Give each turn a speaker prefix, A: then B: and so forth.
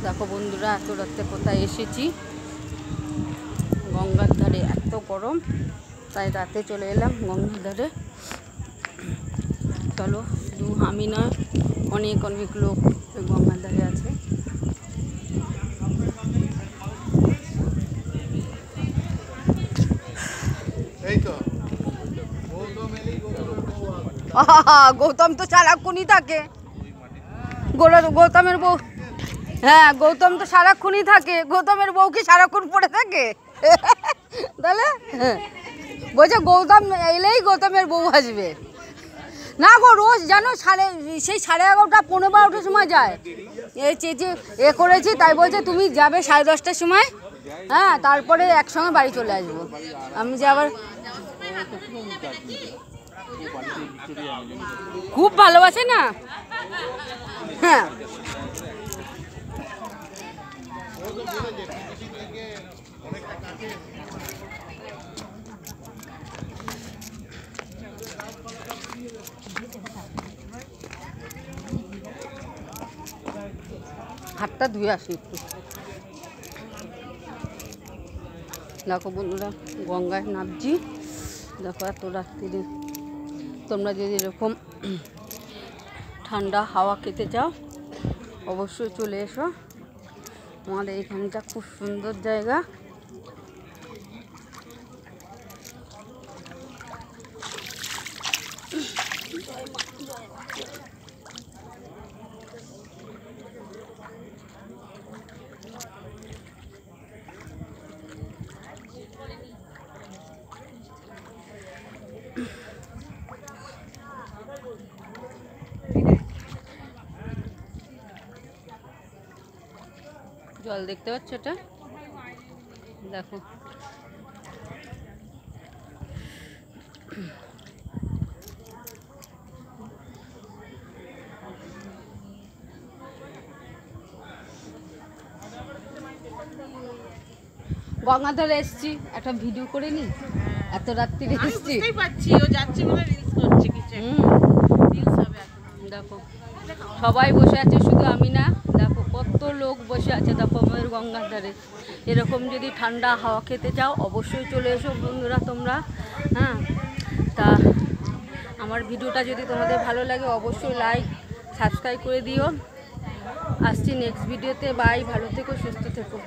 A: দেখো বন্ধুরা, এত রাত্রে কোথায় এসেছি, গঙ্গার ধারে। এত গরম, তাই রাতে চলে এলাম গঙ্গার ধারে। চলো, শুধু আমি নয়, অনেক অনেক লোক গঙ্গার ধারে আছে। গৌতম তো সারাক্ষণই থাকে, গৌতমের বউ। হ্যাঁ, গৌতম তো সারাক্ষণই থাকে। গৌতমের বউ কি সারাক্ষণ পড়ে থাকে? তাহলে বলছে গৌতম এলেই গৌতমের বউ আসবে না গো। রোজ জানো সেই 11:30 15:12টার সময় যায়। এই চেঁচে করেছি, তাই বলছে তুমি যাবে 10:30টার সময়। হ্যাঁ, তারপরে একসঙ্গে বাড়ি চলে আসবো। আমি যে আবার খুব ভালোবাসে না। হ্যাঁ, হাতটা ধুয়ে আসি একটু। দেখো বন্ধুরা, গঙ্গায় নামছি। দেখো এত রাত্রিরে তোমরা যদি এরকম ঠান্ডা হাওয়া খেতে চাও, অবশ্যই চলে এসো। আমাদের এখানটা খুব সুন্দর জায়গা। জল দেখতে পাচ্ছ, এটা দেখো। গঙ্গাধরে এসছি, একটা ভিডিও করে নি। এত রাত্রিরে এসছি, দেখো সবাই বসে আছে, শুধু আমি না। দেখো কত লোক বসে আছে, দেখো আমাদের গঙ্গার ধারে। এরকম যদি ঠান্ডা হাওয়া খেতে চাও, অবশ্যই চলে এসো বন্ধুরা তোমরা। হ্যাঁ, তা আমার ভিডিওটা যদি তোমাদের ভালো লাগে, অবশ্যই লাইক সাবস্ক্রাইব করে দিও। আসছি নেক্সট ভিডিওতে। বাই, ভালো থেকো, সুস্থ থেকো।